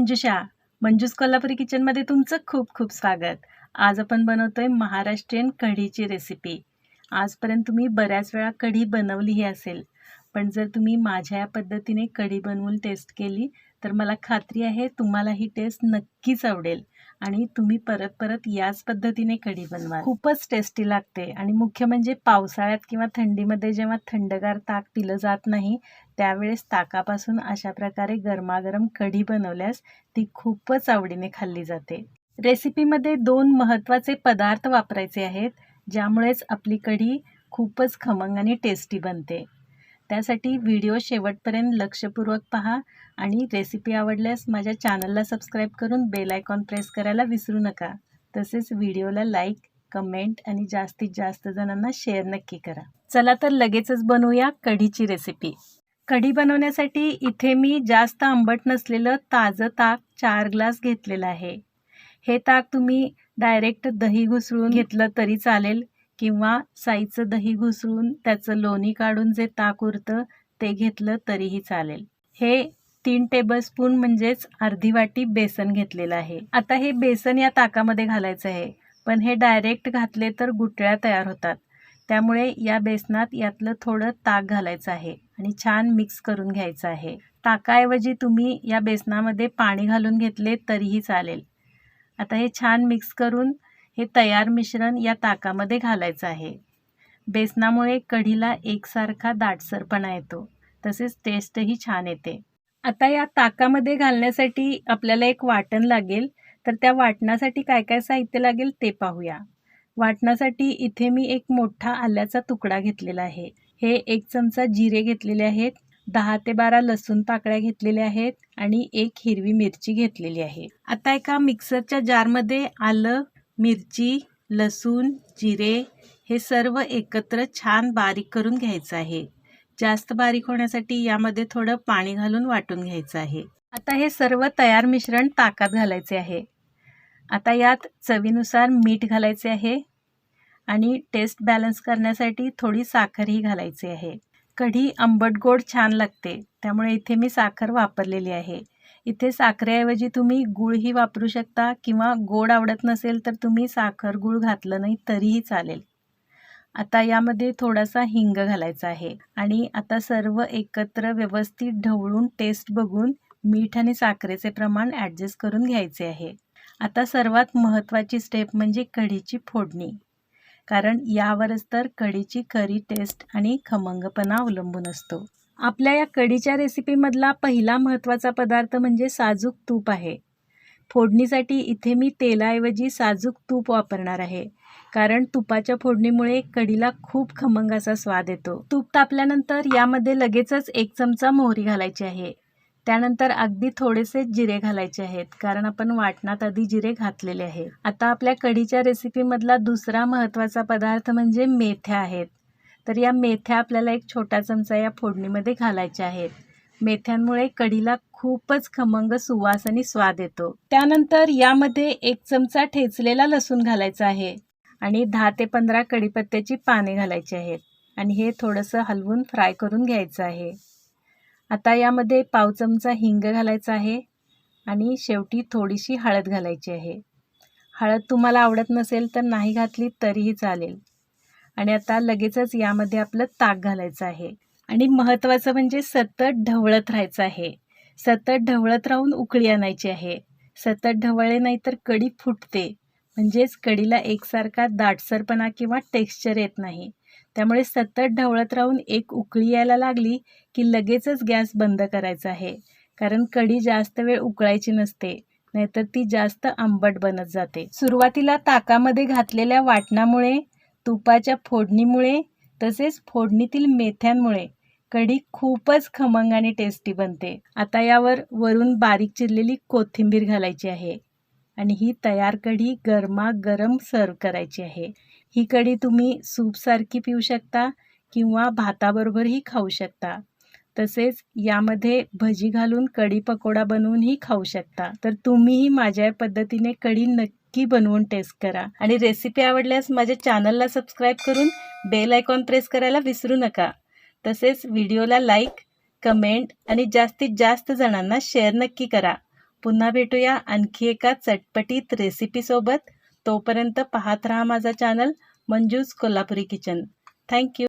मंजूस कोल्हापुरी किचनमध्ये तुमचं खूप खूप स्वागत। आज आपण बनवतोय महाराष्ट्रीयन कढीची रेसिपी। आजपर्यंत तुम्ही बऱ्याच वेळा कढी बनवलीही असेल, पण जर तुम्ही माझ्या या पद्धतीने कढी बनवून टेस्ट केली तर मला खात्री आहे तुम्हाला ही टेस्ट नक्कीच आवडेल आणि तुम्ही परत परत याच पद्धतीने कढी बनवा। खूपच टेस्टी लागते आणि मुख्य म्हणजे पावसाळ्यात किंवा थंडीमध्ये जेव्हा थंडगार ताक पिलं जात नाही त्यावेळेस ताकापासून अशा प्रकारे गरमागरम कढी बनवल्यास ती खूपच आवडीने खाल्ली जाते। रेसिपीमध्ये 2 महत्त्वाचे पदार्थ वापरायचे आहेत ज्यामुळेच आपली कढी खूपच खमंग आणि टेस्टी बनते। त्यासाठी व्हिडिओ शेवटपर्यंत लक्षपूर्वक पहा आणि रेसिपी आवडल्यास माझ्या चॅनलला सबस्क्राईब करून बेल आयकॉन प्रेस करायला विसरू नका। तसेच व्हिडिओला लाईक, कमेंट आणि जास्तीत जास्त जणांना शेअर नक्की करा। चला तर लगेचच बनवूया कढीची रेसिपी। कढी बनवण्यासाठी इथे मी जास्त आंबट नसलेलं ताजं ताक 4 ग्लास घेतलेलं आहे। हे ताक तुम्ही डायरेक्ट दही घुसळून घेतलं तरी चालेल किंवा साईचं दही घुसळून त्याचं लोणी काढून जे ताक उरतं ते घेतलं तरीही चालेल। हे 3 टेबलस्पून म्हणजेच अर्धी वाटी बेसन घेतलेलं आहे। आता हे बेसन या ताकामध्ये घालायचं आहे, पण हे डायरेक्ट घातले तर गुठळ्या तयार होतात। त्यामुळे या बेसनात यातलं थोडं ताक घालायचं आहे आणि छान मिक्स करून घ्यायचं आहे। ताकाऐवजी तुम्ही या बेसनामध्ये पाणी घालून घेतले तरीही चालेल। आता हे छान मिक्स करून हे तयार मिश्रण या ताकामध्ये घालायचं आहे। बेसनामुळे कढीला एकसारखा दाटसरपणा येतो, तसेच टेस्टही छान येते। आता या ताकामध्ये घालण्यासाठी आपल्याला एक वाटण लागेल, तर त्या वाटणासाठी काय काय साहित्य लागेल ते पाहूया। वाटणासाठी इथे मी एक मोठा आल्याचा तुकडा घेतलेला आहे। हे 1 चमचा जिरे घेतलेले आहेत, 10 ते 12 लसूण पाकळ्या घेतलेल्या आहेत आणि 1 हिरवी मिरची घेतलेली आहे। आता एका मिक्सरच्या जारमध्ये आलं, मिरची, लसूण, जिरे हे सर्व एकत्र छान बारीक करून घ्यायचं आहे। जास्त बारीक होण्यासाठी यामध्ये थोडं पाणी घालून वाटून घ्यायचं आहे। आता हे सर्व तयार मिश्रण ताकात घालायचे आहे। आता यात चवीनुसार मीठ घालायचे आहे आणि टेस्ट बॅलन्स करण्यासाठी थोडी साखरही घालायची आहे। कढी आंबट गोड छान लागते, त्यामुळे इथे मी साखर वापरलेली आहे। इथे साखरेऐवजी तुम्ही गूळही वापरू शकता किंवा गोड आवडत नसेल तर तुम्ही साखर गूळ घातलं नाही तरीही चालेल। आता यामध्ये थोडासा हिंग घालायचा आहे आणि आता सर्व एकत्र व्यवस्थित ढवळून टेस्ट बघून मीठ आणि साखरेचे प्रमाण ॲडजस्ट करून घ्यायचे आहे। आता सर्वात महत्त्वाची स्टेप म्हणजे कढीची फोडणी, कारण यावरच तर कढीची खरी टेस्ट आणि खमंगपणा अवलंबून असतो। आपल्या या कढीच्या रेसिपीमधला पहिला महत्त्वाचा पदार्थ म्हणजे साजूक तूप आहे। फोडणीसाठी इथे मी तेलाऐवजी साजूक तूप वापरणार आहे, कारण तुपाच्या फोडणीमुळे कढीला खूप खमंग असा स्वाद येतो। तूप तापल्यानंतर यामध्ये लगेचच 1 चमचा मोहरी घालायची आहे। त्यानंतर अगदी थोडेसे जिरे घालायचे आहेत, कारण आपण वाटणात आधी जिरे घातलेले आहेत। आता आपल्या कढीच्या रेसिपीमधला दुसरा महत्त्वाचा पदार्थ म्हणजे मेथ्या आहेत। तर या मेथ्या आपल्याला 1 छोटा चमचा या फोडणीमध्ये घालायच्या आहेत। मेथ्यांमुळे कढीला खूपच खमंग सुवास आणि स्वाद येतो। त्यानंतर यामध्ये 1 चमचा ठेचलेला लसूण घालायचा आहे आणि 10 ते 15 कढीपत्त्याची पाने घालायची आहेत आणि हे थोडंसं हलवून फ्राय करून घ्यायचं आहे। आता यामध्ये पाव चमचा हिंग घालायचा आहे आणि शेवटी थोडीशी हळद घालायची आहे। हळद तुम्हाला आवडत नसेल तर नाही घातली तरीही चालेल। आणि आता लगेचच यामध्ये आपलं ताक घालायचं आहे आणि महत्त्वाचं म्हणजे सतत ढवळत राहायचं आहे। सतत ढवळत राहून उकळी आणायची आहे। सतत ढवळले नाही तर कढी फुटते, म्हणजेच कढीला एकसारखा दाटसरपणा किंवा टेक्स्चर येत नाही। त्यामुळे सतत ढवळत राहून एक उकळी यायला लागली की लगेचच गॅस बंद करायचा आहे, कारण कढी जास्त वेळ उकळायची नसते, नाहीतर ती जास्त आंबट बनत जाते। सुरुवातीला ताकामध्ये घातलेल्या वाटणामुळे, तुपाच्या फोडणीमुळे तसेच फोडणीतील मेथ्यांमुळे कढी खूपच खमंग आणि टेस्टी बनते। आता यावर वरून बारीक चिरलेली कोथिंबीर घालायची आहे आणि ही तयार कढी गरमागरम सर्व करायची आहे। ही कढी तुम्ही सूपसारखी पिऊ शकता किंवा भाताबरोबरही खाऊ शकता। तसेच यामध्ये भजी घालून कढी पकोडा बनवूनही खाऊ शकता। तर तुम्हीही माझ्या पद्धतीने कढी नक्की बनवून टेस्ट करा आणि रेसिपी आवडल्यास माझ्या चॅनलला सबस्क्राईब करून बेल आयकॉन प्रेस करायला विसरू नका। तसेच व्हिडिओला लाईक, कमेंट आणि जास्तीत जास्त जणांना शेअर नक्की करा। पुन्हा भेटूया आणखी एका चटपटीत रेसिपीसोबत. तोपर्यंत पाहत राहा माझा channel Manju's Kolhapuri kitchen. Thank you.